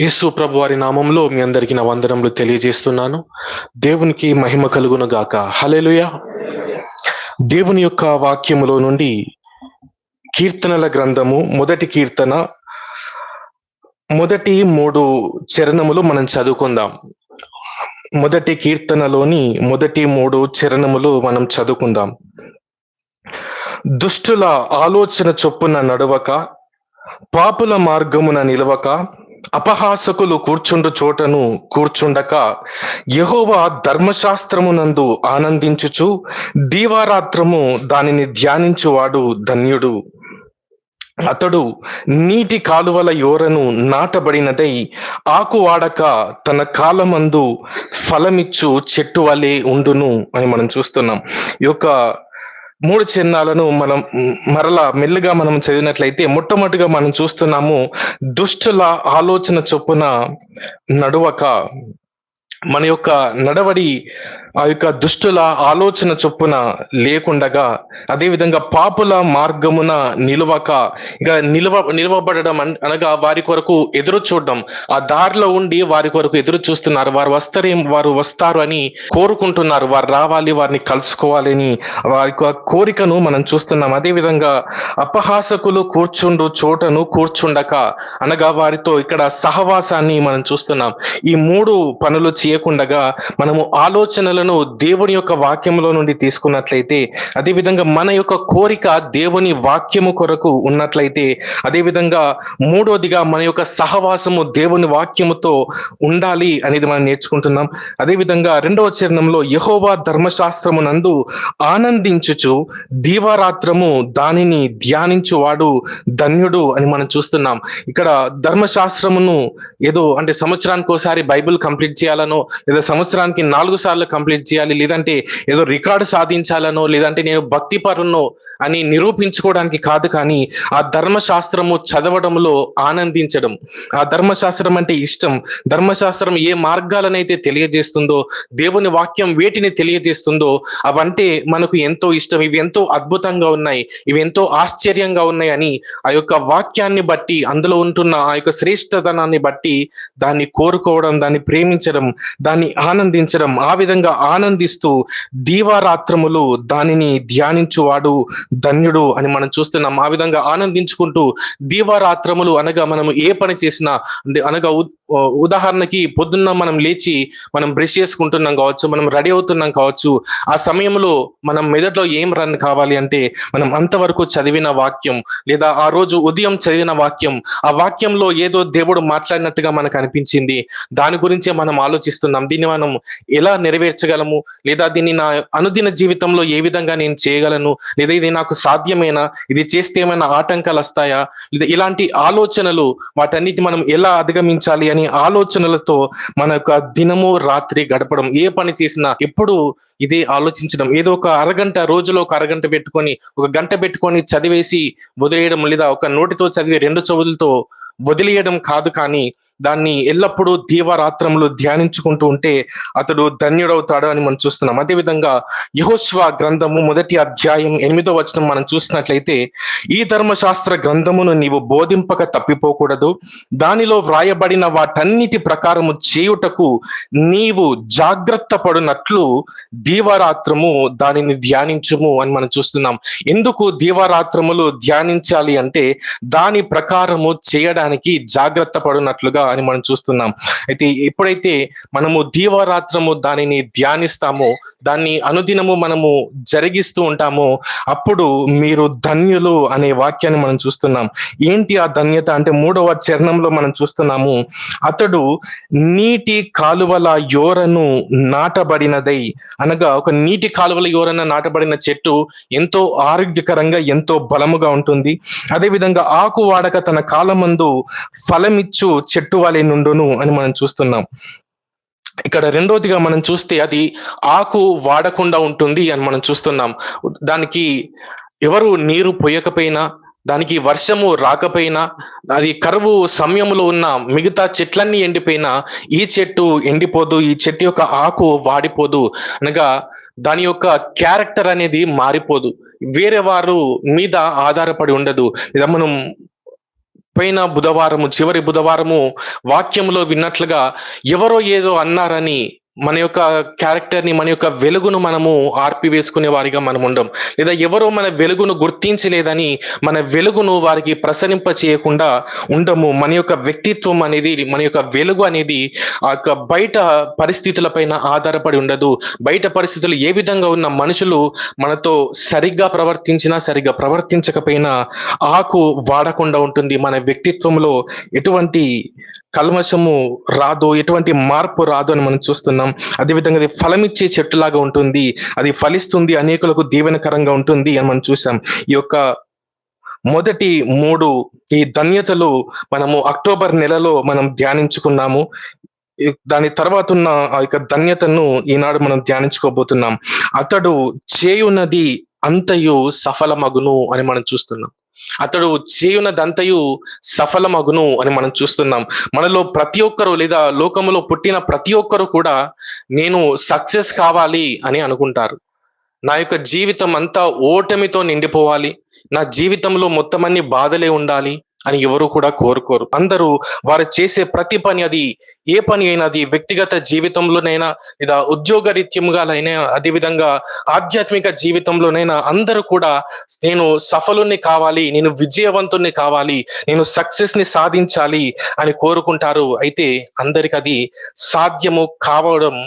యేసు ప్రభు వారి నామంలో మీ అందరికీ నా వందనములు తెలియజేస్తున్నాను. దేవునికి మహిమ కలుగును గాక. హల్లెలూయా. దేవుని యొక్క వాక్యములో నుండి కీర్తనల గ్రంథము మొదటి కీర్తన మొదటి 3 చరణములు మనం చదువుకుందాం. మొదటి కీర్తనలోని మొదటి 3 చరణములు మనం చదువుకుందాం. దుష్టుల ఆలోచన చొప్పున నడవక, పాపుల మార్గమున నిలవక, అపహాసకులు కూర్చుండు చోటను కూర్చుండక, యెహోవా ధర్మశాస్త్రమునందు ఆనందించుచు దీవారాత్రము దానిని ధ్యానించువాడు ధన్యుడు. అతడు నీటి కాలువల యోరను నాటబడినదై ఆకు వాడక తన కాలమందు ఫలమిచ్చు చెట్టు వలె ఉండును అని మనం చూస్తున్నాం. ఈ యొక్క 3 చిహ్నాలను మనం మరలా మెల్లిగా మనం చదివినట్లయితే మొట్టమొదటిగా మనం చూస్తున్నాము, దుష్టుల ఆలోచన చొప్పున నడువక. మన యొక్క నడవడి ఆ యొక్క దుష్టుల ఆలోచన చొప్పున లేకుండగా, అదేవిధంగా పాపుల మార్గమున నిలవక, ఇక నిలవబడడం అనగా వారి కొరకు ఎదురు చూడడం, ఆ దారిలో ఉండి వారి కొరకు ఎదురు చూస్తున్నారు. వారు వస్తారు అని కోరుకుంటున్నారు, వారు రావాలి, వారిని కలుసుకోవాలని వారి కోరికను మనం చూస్తున్నాం. అదేవిధంగా అపహాసకులు కూర్చుండు చోటను కూర్చుండక, అనగా వారితో ఇక్కడ సహవాసాన్ని మనం చూస్తున్నాం. ఈ 3 పనులు చేయకుండగా మనము ఆలోచనలను దేవుని యొక్క వాక్యములో నుండి తీసుకున్నట్లయితే, అదేవిధంగా మన యొక్క కోరిక దేవుని వాక్యము కొరకు ఉన్నట్లయితే, అదేవిధంగా మూడోదిగా మన యొక్క సహవాసము దేవుని వాక్యముతో ఉండాలి అనేది మనం నేర్చుకుంటున్నాం. అదేవిధంగా 2వ చరణంలో యెహోవా ధర్మశాస్త్రమునందు ఆనందించుచు దీవారాత్రము దానిని ధ్యానించువాడు ధన్యుడు అని మనం చూస్తున్నాం. ఇక్కడ ధర్మశాస్త్రమును ఏదో అంటే సంవత్సరానికి ఒకసారి బైబిల్ కంప్లీట్ చేయాలనో, లేదా సంవత్సరానికి 4 సార్లు కంప్లీట్ చేయాలి, లేదంటే ఏదో రికార్డు సాధించాలనో, లేదంటే నేను భక్తి పరునో అని నిరూపించుకోవడానికి కాదు, కానీ ఆ ధర్మశాస్త్రము చదవడంలో ఆనందించడం. ఆ ధర్మశాస్త్రం అంటే ఇష్టం. ధర్మశాస్త్రం ఏ మార్గాలనైతే తెలియజేస్తుందో, దేవుని వాక్యం వేటిని తెలియజేస్తుందో అవంటే మనకు ఎంతో ఇష్టం. ఇవి ఎంతో అద్భుతంగా ఉన్నాయి, ఇవి ఎంతో ఆశ్చర్యంగా ఉన్నాయి అని ఆ యొక్క వాక్యాన్ని బట్టి, అందులో ఉంటున్న ఆ యొక్క శ్రేష్టతనాన్ని బట్టి దాన్ని కోరుకోవడం, దాన్ని ప్రేమించడం, దాన్ని ఆనందించడం, ఆ విధంగా ఆనందిస్తూ దీవారాత్రములు దానిని ధ్యానించువాడు ధన్యుడు అని మనం చూస్తున్నాం. ఆ విధంగా ఆనందించుకుంటూ దీవారాత్రములు అనగా మనము ఏ పని చేసినా, అనగా ఉదాహరణకి పొద్దున్న మనం లేచి మనం బ్రష్ చేసుకుంటున్నాం కావచ్చు, మనం రెడీ అవుతున్నాం కావచ్చు, ఆ సమయంలో మనం మెదడులో ఏం రన్ కావాలి అంటే మనం అంతవరకు చదివిన వాక్యం, లేదా ఆ రోజు ఉదయం చదివిన వాక్యం, ఆ వాక్యంలో ఏదో దేవుడు మాట్లాడినట్టుగా మనకు అనిపించింది, దాని గురించే మనం ఆలోచిస్తున్నాం. దీన్ని మనం ఎలా నెరవేర్చగలము, లేదా దీన్ని నా అనుదిన జీవితంలో ఏ విధంగా నేను చేయగలను, లేదా ఇది నాకు సాధ్యమేనా, ఇది చేస్తే ఏమైనా ఆటంకాలు వస్తాయా, లేదా ఇలాంటి ఆలోచనలు, వాటన్నిటి మనం ఎలా అధిగమించాలి అని ఆలోచనలతో మన యొక్క దినము రాత్రి గడపడం. ఏ పని చేసినా ఎప్పుడు ఇదే ఆలోచించడం. ఏదో ఒక అరగంట, రోజులో ఒక అరగంట పెట్టుకొని, ఒక గంట పెట్టుకొని చదివేసి వదిలేయడం, లేదా ఒక నోటితో చదివి 2 చెవులతో వదిలేయడం కాదు, కానీ దాన్ని ఎల్లప్పుడూ దీవారాత్రములు ధ్యానించుకుంటూ ఉంటే అతడు ధన్యుడవుతాడు అని మనం చూస్తున్నాం. అదేవిధంగా యెహోషువ గ్రంథము 1వ అధ్యాయం 8వ వచనం మనం చూసినట్లయితే, ఈ ధర్మశాస్త్ర గ్రంథమును నీవు బోధింపక తప్పిపోకూడదు, దానిలో వ్రాయబడిన వాటన్నిటి ప్రకారము చేయుటకు నీవు జాగ్రత్త పడునట్లు దీవారాత్రము దానిని ధ్యానించుము అని మనం చూస్తున్నాం. ఎందుకు దీవారాత్రములు ధ్యానించాలి అంటే, దాని ప్రకారము చేయడానికి జాగ్రత్త పడునట్లుగా అని మనం చూస్తున్నాం. అయితే ఎప్పుడైతే మనము దీవారాత్రము దానిని ధ్యానిస్తామో, దాన్ని అనుదినము మనము జరిగిస్తూ ఉంటామో, అప్పుడు మీరు ధన్యులు అనే వాక్యాన్ని మనం చూస్తున్నాం. ఏంటి ఆ ధన్యత అంటే, 3వ చరణంలో మనం చూస్తున్నాము, అతడు నీటి కాలువల యోరను నాటబడినదై, అనగా ఒక నీటి కాలువల యోరన నాటబడిన చెట్టు ఎంతో ఆరోగ్యకరంగా, ఎంతో బలముగా ఉంటుంది. అదేవిధంగా ఆకు వాడక తన కాలమందు ఫలమిచ్చు చెట్టు వలె నుండును అని మనం చూస్తున్నాం. ఇక్కడ రెండోదిగా మనం చూస్తే అది ఆకు వాడకుండా ఉంటుంది అని మనం చూస్తున్నాం. దానికి ఎవరు నీరు పొయ్యకపోయినా, దానికి వర్షము రాకపోయినా, అది కరువు సమయంలో ఉన్న మిగతా చెట్లన్నీ ఎండిపోయినా ఈ చెట్టు ఎండిపోదు, ఈ చెట్టు యొక్క ఆకు వాడిపోదు, అనగా దాని యొక్క క్యారెక్టర్ అనేది మారిపోదు, వేరే వారు మీద ఆధారపడి ఉండదు. లేదా మనం పోయిన బుధవారము, చివరి బుధవారము వాక్యంలో విన్నట్లుగా ఎవరో ఏదో అన్నారని మన యొక్క క్యారెక్టర్‌ని, మన యొక్క వెలుగును మనము ఆర్పివేసుకునే వారిగా మనం ఉండం. లేదా ఎవరో మన వెలుగును గుర్తించలేదని మన వెలుగును వారికి ప్రసరింప చేయకుండా ఉండము. మన యొక్క వ్యక్తిత్వం అనేది, మన యొక్క వెలుగు అనేది ఆ యొక్క బయట పరిస్థితుల పైన ఆధారపడి ఉండదు. బయట పరిస్థితులు ఏ విధంగా ఉన్న మనుషులు మనతో సరిగ్గా ప్రవర్తించినా, సరిగ్గా ప్రవర్తించకపోయినా ఆకు వాడకుండా ఉంటుంది. మన వ్యక్తిత్వంలో ఎటువంటి కల్మషము రాదు, ఎటువంటి మార్పు రాదు అని మనం చూస్తున్నాం. అదేవిధంగా అది ఫలమిచ్చే చెట్టులాగా ఉంటుంది. అది ఫలిస్తుంది, అనేకులకు దీవెనకరంగా ఉంటుంది అని మనం చూసాం. ఈ యొక్క మొదటి 3 ఈ ధన్యతలు మనము అక్టోబర్ నెలలో మనం ధ్యానించుకున్నాము. దాని తర్వాత ఉన్న ఆ యొక్క ధన్యతను ఈనాడు మనం ధ్యానించుకోబోతున్నాం. అతడు చేయున్నది అంతయు సఫలమగును అని మనం చూస్తున్నాం. అతడు చేయునదంతయు సఫలమగును అని మనం చూస్తున్నాం. మనలో ప్రతి ఒక్కరు, లేదా లోకములో పుట్టిన ప్రతి ఒక్కరు కూడా నేను సక్సెస్ కావాలి అని అనుకుంటారు. నా యొక్క జీవితం అంతా ఓటమితో నిండిపోవాలి, నా జీవితంలో మొత్తం అన్ని బాధలే ఉండాలి అని ఎవరు కూడా కోరుకోరు. అందరూ వారు చేసే ప్రతి పని, అది ఏ పని అయినా, అది వ్యక్తిగత జీవితంలోనైనా, లేదా ఉద్యోగ రీత్యముగానైనా, అదే విధంగా ఆధ్యాత్మిక జీవితంలోనైనా అందరూ కూడా నేను సఫలుని కావాలి, నేను విజయవంతుణ్ణి కావాలి, నేను సక్సెస్ ని సాధించాలి అని కోరుకుంటారు. అయితే అందరికి అది సాధ్యము కావడం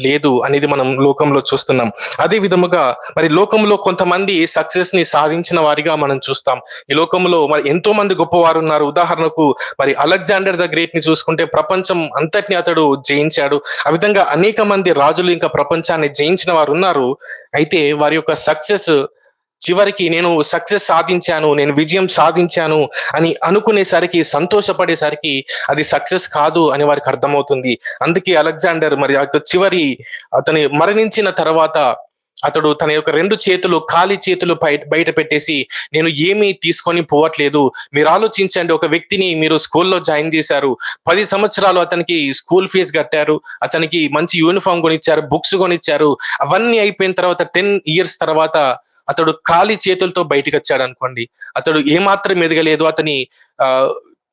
లేదు అనేది మనం లోకంలో చూస్తున్నాం. అదే విధముగా మరి లోకంలో కొంతమంది సక్సెస్ ని సాధించిన వారిగా మనం చూస్తాం. ఈ లోకంలో మరి ఎంతో మంది గొప్పవారు ఉన్నారు. ఉదాహరణకు మరి అలెగ్జాండర్ ద గ్రేట్ ని చూసుకుంటే ప్రపంచం అంతటిని అతడు జయించాడు. ఆ విధంగా అనేక మంది రాజులు ఇంకా ప్రపంచాన్ని జయించిన వారు ఉన్నారు. అయితే వారి యొక్క సక్సెస్ చివరికి నేను సక్సెస్ సాధించాను, నేను విజయం సాధించాను అని అనుకునేసరికి, సంతోషపడేసరికి అది సక్సెస్ కాదు అని వారికి అర్థమవుతుంది. అందుకే అలెగ్జాండర్ మరి చివరి అతని మరణించిన తర్వాత అతడు తన యొక్క 2 చేతులు, ఖాళీ చేతులు బయట పెట్టేసి, నేను ఏమీ తీసుకొని పోవట్లేదు. మీరు ఆలోచించండి, ఒక వ్యక్తిని మీరు స్కూల్లో జాయిన్ చేశారు, 10 సంవత్సరాలు అతనికి స్కూల్ ఫీజు కట్టారు, అతనికి మంచి యూనిఫామ్ కొనిచ్చారు, బుక్స్ కొనిచ్చారు. అవన్నీ అయిపోయిన తర్వాత 10 ఇయర్స్ తర్వాత అతడు ఖాళీ చేతులతో బయటికి వచ్చాడు అనుకోండి. అతడు ఏమాత్రం ఎదగలేదు, అతని ఆ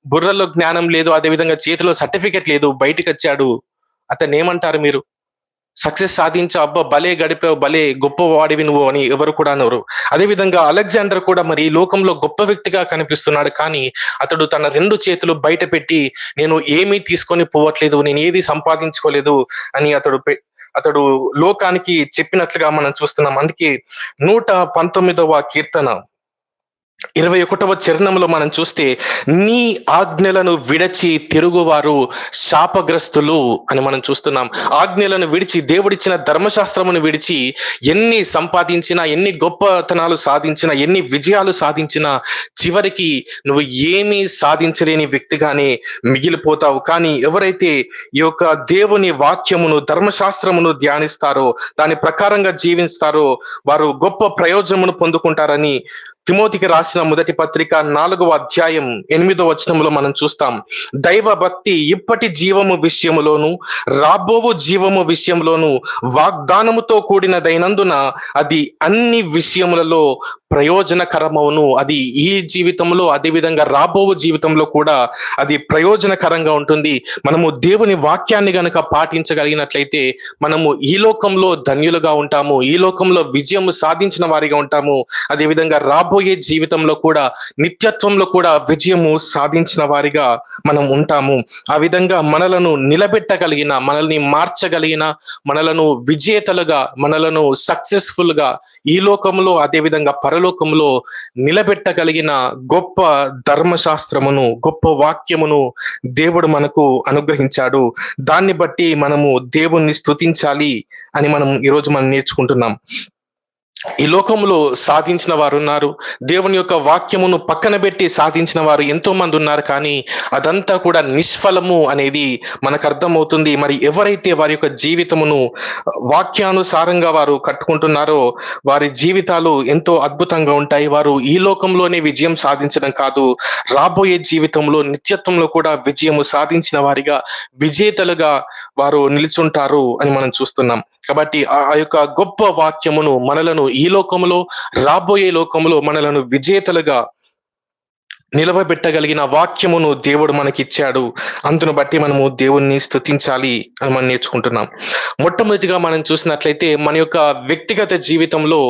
బుర్రలో జ్ఞానం లేదు, అదే విధంగా చేతిలో సర్టిఫికెట్ లేదు, బయటికి వచ్చాడు. అతన్ని ఏమంటారు మీరు? సక్సెస్ సాధించా, అబ్బా భలే గడిపావు, భలే గొప్పవాడివి నువ్వు అని ఎవరు కూడా అనరు. అదే విధంగా అలెగ్జాండర్ కూడా మరి ఈ లోకంలో గొప్ప వ్యక్తిగా కనిపిస్తున్నాడు, కానీ అతడు తన 2 చేతులు బయట పెట్టి, నేను ఏమీ తీసుకొని పోవట్లేదు, నేను ఏది సంపాదించుకోలేదు అని అతడు లోకానికి చెప్పినట్లుగా మనం చూస్తున్నాం. అందుకే 119వ కీర్తన 21వ చరణంలో మనం చూస్తే, నీ ఆజ్ఞలను విడచి తిరుగువారు శాపగ్రస్తులు అని మనం చూస్తున్నాం. ఆజ్ఞలను విడిచి, దేవుడిచ్చిన ధర్మశాస్త్రమును విడిచి ఎన్ని సంపాదించినా, ఎన్ని గొప్పతనాలు సాధించినా, ఎన్ని విజయాలు సాధించినా చివరికి నువ్వు ఏమీ సాధించలేని వ్యక్తిగానే మిగిలిపోతావు. కానీ ఎవరైతే ఈ యొక్క దేవుని వాక్యమును, ధర్మశాస్త్రమును ధ్యానిస్తారో, దాని ప్రకారంగా జీవిస్తారో వారు గొప్ప ప్రయోజనమును పొందుకుంటారని తిమోతికి రాసిన మొదటి పత్రిక 4వ అధ్యాయం 8వ వచనంలో మనం చూస్తాం. దైవ భక్తి ఇప్పటి జీవము విషయములోను, రాబోవు జీవము విషయంలోను వాగ్దానముతో కూడినదైనందున అది అన్ని విషయములలో ప్రయోజనకరమవును. అది ఈ జీవితంలో, అదే విధంగా రాబోవు జీవితంలో కూడా అది ప్రయోజనకరంగా ఉంటుంది. మనము దేవుని వాక్యాన్ని గనక పాటించగలిగినట్లయితే మనము ఈ లోకంలో ధన్యులుగా ఉంటాము, ఈ లోకంలో విజయము సాధించిన వారిగా ఉంటాము. అదే విధంగా రాబోయే జీవితంలో కూడా, నిత్యత్వంలో కూడా విజయము సాధించిన వారిగా మనం ఉంటాము. ఆ విధంగా మనలను నిలబెట్టగలిగిన, మనల్ని మార్చగలిగిన, మనలను విజేతలుగా, మనలను సక్సెస్ఫుల్ గా ఈ లోకంలో, అదే విధంగా పరలోకంలో నిలబెట్టగలిగిన గొప్ప ధర్మశాస్త్రమును, గొప్ప వాక్యమును దేవుడు మనకు అనుగ్రహించాడు. దాన్ని బట్టి మనము దేవుణ్ణి స్తుతించాలి అని మనం ఈరోజు మనం నేర్చుకుంటున్నాం. ఈ లోకంలో సాధించిన వారు ఉన్నారు, దేవుని యొక్క వాక్యమును పక్కన పెట్టి సాధించిన వారు ఎంతో మంది ఉన్నారు, కానీ అదంతా కూడా నిష్ఫలము అనేది మనకు అర్థమవుతుంది. మరి ఎవరైతే వారి యొక్క జీవితమును వాక్యానుసారంగా వారు కట్టుకుంటున్నారో వారి జీవితాలు ఎంతో అద్భుతంగా ఉంటాయి. వారు ఈ లోకంలోనే విజయం సాధించడం కాదు, రాబోయే జీవితంలో, నిత్యత్వంలో కూడా విజయము సాధించిన వారిగా, విజేతలుగా వారు నిలుచుంటారు అని మనం చూస్తున్నాం. కాబట్టి ఆ యొక్క గొప్ప వాక్యమును మనలను ఈ లోకములో, రాబోయే లోకములో మనలను విజేతలుగా నిలవబెట్టగలిగిన వాక్యమును దేవుడు మనకిచ్చాడు. అందును బట్టి మనము దేవుణ్ణి స్తుతించాలి అని మనం నేర్చుకుంటున్నాం. మొట్టమొదటిగా మనం చూసినట్లయితే మన యొక్క వ్యక్తిగత జీవితంలో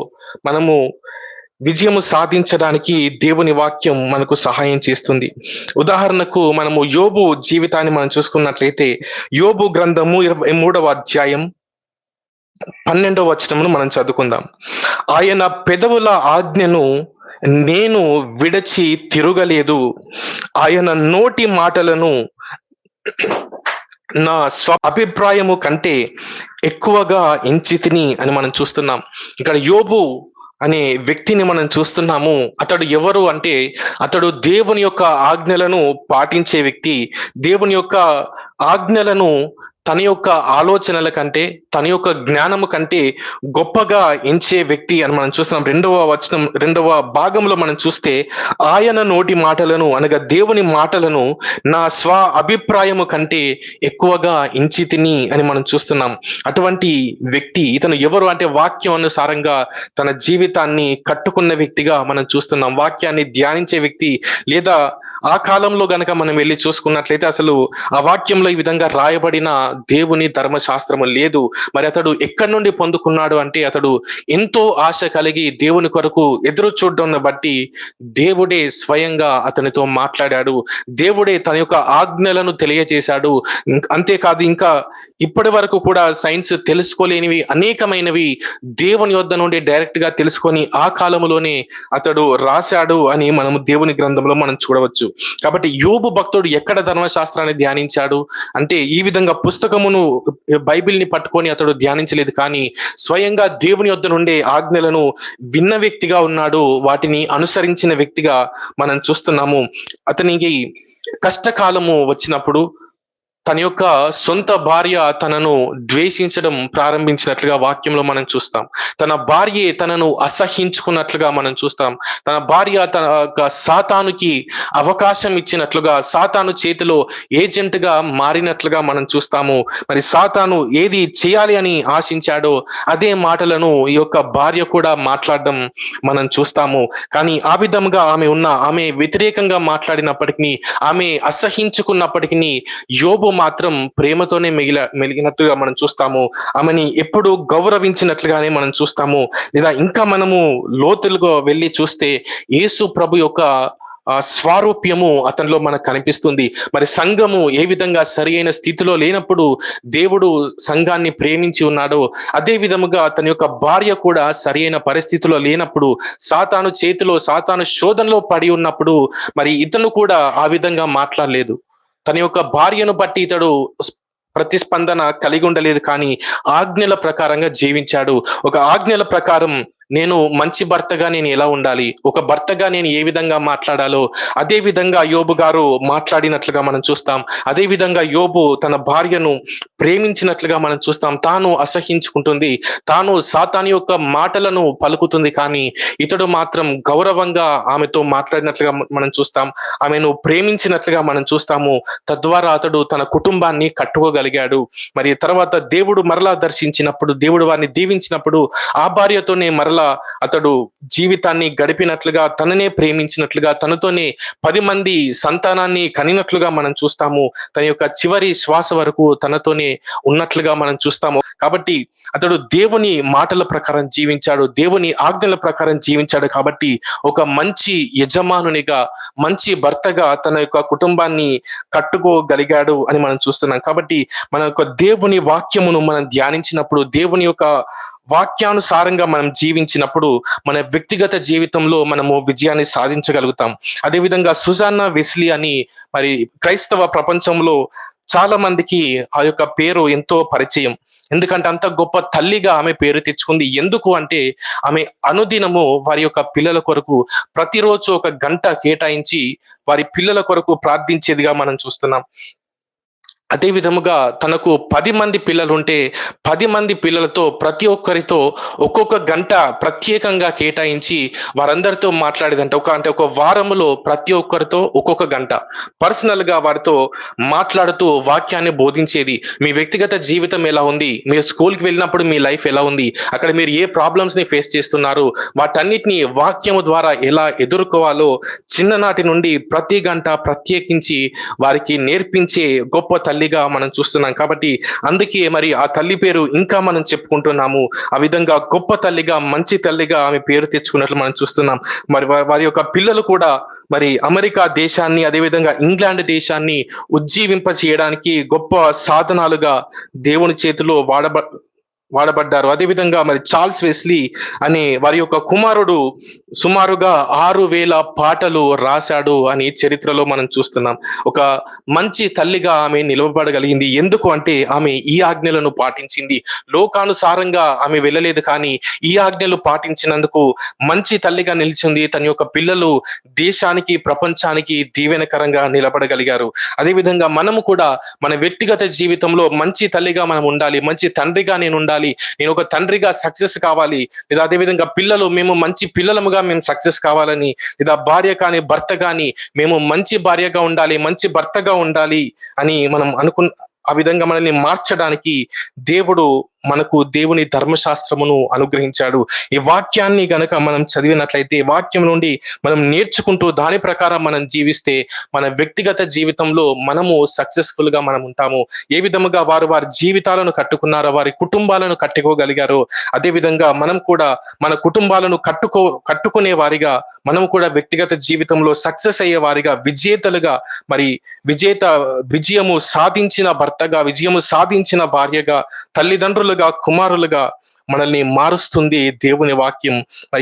మనము విజయము సాధించడానికి దేవుని వాక్యం మనకు సహాయం చేస్తుంది. ఉదాహరణకు మనము యోబు జీవితాన్ని మనం చూసుకున్నట్లయితే యోబు గ్రంథము 23వ అధ్యాయం 12వ వచనమును మనం చదువుకుందాం. ఆయన పెదవుల ఆజ్ఞను నేను విడచి తిరుగలేదు. ఆయన నోటి మాటలను నా అభిప్రాయము కంటే ఎక్కువగా ఎంచితిని అని మనం చూస్తున్నాం. ఇక్కడ యోబు అనే వ్యక్తిని మనం చూస్తున్నాము. అతడు ఎవరు అంటే అతడు దేవుని యొక్క ఆజ్ఞలను పాటించే వ్యక్తి. దేవుని యొక్క ఆజ్ఞలను తన యొక్క ఆలోచనల కంటే, తన యొక్క జ్ఞానము కంటే గొప్పగా ఎంచే వ్యక్తి అని మనం చూస్తున్నాం. రెండవ భాగంలో మనం చూస్తే ఆయన నోటి మాటలను అనగా దేవుని మాటలను నా అభిప్రాయము కంటే ఎక్కువగా ఎంచితిని అని మనం చూస్తున్నాం. అటువంటి వ్యక్తి ఇతను ఎవరు అంటే వాక్యం అనుసారంగా తన జీవితాన్ని కట్టుకున్న వ్యక్తిగా మనం చూస్తున్నాం. వాక్యాన్ని ధ్యానించే వ్యక్తి, లేదా ఆ కాలంలో గనక మనం వెళ్ళి చూసుకున్నట్లయితే అసలు ఆ వాక్యంలో ఈ విధంగా రాయబడిన దేవుని ధర్మశాస్త్రము లేదు. మరి అతడు ఎక్కడి నుండి పొందుకున్నాడు అంటే అతడు ఎంతో ఆశ కలిగి దేవుని కొరకు ఎదురు చూడడం బట్టి దేవుడే స్వయంగా అతనితో మాట్లాడాడు. దేవుడే తన యొక్క ఆజ్ఞలను తెలియజేశాడు. అంతేకాదు, ఇంకా ఇప్పటి వరకు కూడా సైన్స్ తెలుసుకోలేనివి అనేకమైనవి దేవుని యొద్ద నుండి డైరెక్ట్ గా తెలుసుకొని ఆ కాలంలోనే అతడు రాశాడు అని మనము దేవుని గ్రంథంలో మనం చూడవచ్చు. కాబట్టి యోబు భక్తుడు ఎక్కడ ధర్మశాస్త్రాన్ని ధ్యానించాడు అంటే ఈ విధంగా పుస్తకమును బైబిల్ని పట్టుకొని అతడు ధ్యానించలేదు, కానీ స్వయంగా దేవుని యొద్ద నుండే ఆజ్ఞలను విన్న వ్యక్తిగా ఉన్నాడు. వాటిని అనుసరించిన వ్యక్తిగా మనం చూస్తున్నాము. అతనికి కష్టకాలము వచ్చినప్పుడు తన యొక్క సొంత భార్య తనను ద్వేషించడం ప్రారంభించినట్లుగా వాక్యంలో మనం చూస్తాం. తన భార్యే తనను అసహించుకున్నట్లుగా మనం చూస్తాం. తన భార్య తన సాతానుకి అవకాశం ఇచ్చినట్లుగా, సాతాను చేతిలో ఏజెంట్ గా మారినట్లుగా మనం చూస్తాము. మరి సాతాను ఏది చేయాలి అని ఆశించాడో అదే మాటలను ఈ యొక్క భార్య కూడా మాట్లాడడం మనం చూస్తాము. కానీ ఆ విధంగా ఆమె వ్యతిరేకంగా మాట్లాడినప్పటికీ, ఆమె అసహించుకున్నప్పటికీ యోబు మాత్రం ప్రేమతోనే మెలిగినట్లుగా మనం చూస్తాము. ఆమెని ఎప్పుడు గౌరవించినట్లుగానే మనం చూస్తాము. లేదా ఇంకా మనము లోతులుగా వెళ్ళి చూస్తే యేసు ప్రభు యొక్క స్వారూప్యము అతనిలో మనకు కనిపిస్తుంది. మరి సంఘము ఏ విధంగా సరి అయిన స్థితిలో లేనప్పుడు దేవుడు సంఘాన్ని ప్రేమించి ఉన్నాడో అదే విధముగా తన యొక్క భార్య కూడా సరి అయిన పరిస్థితిలో లేనప్పుడు, సాతాను చేతిలో, సాతాను శోధనలో పడి ఉన్నప్పుడు మరి ఇతను కూడా ఆ విధంగా మాట్లాడలేదు. తన యొక్క భార్యను బట్టి ఇతడు ప్రతిస్పందన కలిగి ఉండలేదు, కానీ ఆజ్ఞల ప్రకారంగా జీవించాడు. ఒక ఆజ్ఞల ప్రకారం నేను మంచి భర్తగా నేను ఎలా ఉండాలి, ఒక భర్తగా నేను ఏ విధంగా మాట్లాడాలో అదే విధంగా యోబు గారు మాట్లాడినట్లుగా మనం చూస్తాం. అదే విధంగా యోబు తన భార్యను ప్రేమించినట్లుగా మనం చూస్తాం. తాను అసహించుకుంటుంది, తాను సాతాను యొక్క మాటలను పలుకుతుంది, కానీ ఇతడు మాత్రం గౌరవంగా ఆమెతో మాట్లాడినట్లుగా మనం చూస్తాం. ఆమెను ప్రేమించినట్లుగా మనం చూస్తాము. తద్వారా అతడు తన కుటుంబాన్ని కట్టుకోగలిగాడు. మరి తర్వాత దేవుడు మరలా దర్శించినప్పుడు, దేవుడు వారిని దీవించినప్పుడు ఆ భార్యతోనే మరలా అతడు జీవితాన్ని గడిపినట్లుగా, తననే ప్రేమించినట్లుగా, తనతోనే 10 మంది సంతానాన్ని కనినట్లుగా మనం చూస్తాము. తన యొక్క చివరి శ్వాస వరకు తనతోనే ఉన్నట్లుగా మనం చూస్తాము. కాబట్టి అతడు దేవుని మాటల ప్రకారం జీవించాడు, దేవుని ఆజ్ఞల ప్రకారం జీవించాడు. కాబట్టి ఒక మంచి యజమానునిగా, మంచి భర్తగా తన యొక్క కుటుంబాన్ని కట్టుకోగలిగాడు అని మనం చూస్తున్నాం. కాబట్టి మన యొక్క దేవుని వాక్యమును మనం ధ్యానించినప్పుడు, దేవుని యొక్క వాక్యానుసారంగా మనం జీవించినప్పుడు మన వ్యక్తిగత జీవితంలో మనము విజయాన్ని సాధించగలుగుతాం. అదేవిధంగా సుజాన్నా వెస్లీ అని మరి క్రైస్తవ ప్రపంచంలో చాలా మందికి ఆ యొక్క పేరు ఎంతో పరిచయం. ఎందుకంటే అంత గొప్ప తల్లిగా ఆమె పేరు తెచ్చుకుంది. ఎందుకు అంటే ఆమె అనుదినము వారి యొక్క పిల్లల కొరకు ప్రతిరోజు 1 గంట కేటాయించి వారి పిల్లల కొరకు ప్రార్థించేదిగా మనం చూస్తున్నాం. అదే విధముగా తనకు 10 మంది పిల్లలుంటే 10 మంది పిల్లలతో ప్రతి ఒక్కరితో ఒక్కొక్క గంట ప్రత్యేకంగా కేటాయించి వారందరితో మాట్లాడేదంట. అంటే ఒక వారములో ప్రతి ఒక్కరితో ఒక్కొక్క గంట పర్సనల్‌గా వారితో మాట్లాడుతూ వాక్యాన్ని బోధించేది. మీ వ్యక్తిగత జీవితం ఎలా ఉంది? మీరు స్కూల్‌కి వెళ్ళినప్పుడు మీ లైఫ్ ఎలా ఉంది? అక్కడ మీరు ఏ ప్రాబ్లమ్స్‌ని ఫేస్ చేస్తున్నారు? వాటన్నిటిని వాక్యము ద్వారా ఎలా ఎదుర్కోవాలో చిన్ననాటి నుండి ప్రతి గంట ప్రత్యేకించి వారికి నేర్పించే గొప్ప తల్లిగా మనం చూస్తున్నాం. కాబట్టి అందుకే మరి ఆ తల్లి పేరు ఇంకా మనం చెప్పుకుంటున్నాము. ఆ విధంగా గొప్ప తల్లిగా, మంచి తల్లిగా ఆమె పేరు తెచ్చుకున్నట్లు మనం చూస్తున్నాం. మరి వారి యొక్క పిల్లలు కూడా మరి అమెరికా దేశాన్ని, అదేవిధంగా ఇంగ్లాండ్ దేశాన్ని ఉజ్జీవింప చేయడానికి గొప్ప సాధనాలుగా దేవుని చేతిలో వాడబడ్డారు. అదేవిధంగా మరి చార్ల్స్ వెస్లీ అనే వారి యొక్క కుమారుడు సుమారుగా 6,000 పాటలు రాశాడు అని చరిత్రలో మనం చూస్తున్నాం. ఒక మంచి తల్లిగా ఆమె నిలవబడగలిగింది. ఎందుకు అంటే ఆమె ఈ ఆజ్ఞలను పాటించింది. లోకానుసారంగా ఆమె వెళ్ళలేదు, కానీ ఈ ఆజ్ఞలు పాటించినందుకు మంచి తల్లిగా నిలిచింది. తన యొక్క పిల్లలు దేశానికి, ప్రపంచానికి దీవెనకరంగా నిలబడగలిగారు. అదేవిధంగా మనము కూడా మన వ్యక్తిగత జీవితంలో మంచి తల్లిగా మనం ఉండాలి. మంచి తండ్రిగా నేను ఉండాలి. నేను ఒక తండ్రిగా సక్సెస్ కావాలి. లేదా అదేవిధంగా పిల్లలు మేము మంచి పిల్లలముగా మేము సక్సెస్ కావాలని, లేదా భార్య కానీ భర్త కానీ మేము మంచి భార్యగా ఉండాలి, మంచి భర్తగా ఉండాలి అని మనం ఆ విధంగా మనల్ని మార్చడానికి దేవుడు మనకు దేవుని ధర్మశాస్త్రమును అనుగ్రహించాడు. ఈ వాక్యాన్ని గనక మనం చదివినట్లయితే, వాక్యం నుండి మనం నేర్చుకుంటూ దాని ప్రకారం మనం జీవిస్తే మన వ్యక్తిగత జీవితంలో మనము సక్సెస్ఫుల్ గా మనం ఉంటాము. ఏ విధముగా వారు వారి జీవితాలను కట్టుకున్నారో, వారి కుటుంబాలను కట్టుకోగలిగారో, అదే విధంగా మనం కూడా మన కుటుంబాలను కట్టుకునే వారిగా, మనం కూడా వ్యక్తిగత జీవితంలో సక్సెస్ అయ్యే వారిగా, విజేతలుగా, మరి విజయము సాధించిన భర్తగా, విజయము సాధించిన భార్యగా, తల్లిదండ్రులుగా, కుమారులుగా మనల్ని మారుస్తుంది దేవుని వాక్యం.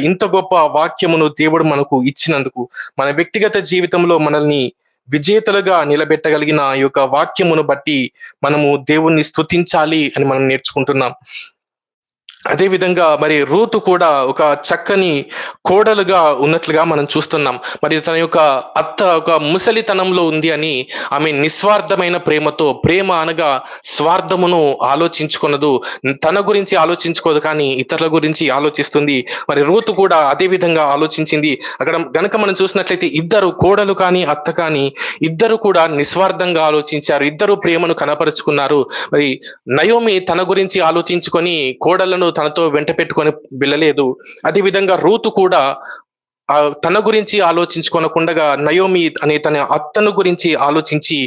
ఇంత గొప్ప వాక్యమును దేవుడు మనకు ఇచ్చినందుకు, మన వ్యక్తిగత జీవితంలో మనల్ని విజేతలుగా నిలబెట్టగలిగిన ఈ యొక్క వాక్యమును బట్టి మనము దేవుణ్ణి స్తుతించాలి అని మనం నేర్చుకుంటున్నాం. అదే విధంగా మరి రూతు కూడా ఒక చక్కని కోడలుగా ఉన్నట్లుగా మనం చూస్తున్నాం. మరి తన యొక్క అత్త ఒక ముసలితనంలో ఉంది అని ఆమె నిస్వార్థమైన ప్రేమతో, ప్రేమ అనగా స్వార్థమును ఆలోచించుకొనదు, తన గురించి ఆలోచించుకోదు, కానీ ఇతరుల గురించి ఆలోచిస్తుంది. మరి రూతు కూడా అదే విధంగా ఆలోచించింది. అక్కడ గనక మనం చూసినట్లయితే ఇద్దరు కోడలు కానీ అత్త కానీ ఇద్దరు కూడా నిస్వార్థంగా ఆలోచించారు. ఇద్దరు ప్రేమను కనపరుచుకున్నారు. మరి నయోమి తన గురించి ఆలోచించుకొని కోడలను తనతో వెంట పెట్టుకొని వెళ్ళలేదు. అదే విధంగా రూతు కూడా తన గురించి ఆలోచించుకొనకుండగా నయోమి అనే తన అత్తను గురించి ఆలోచించి,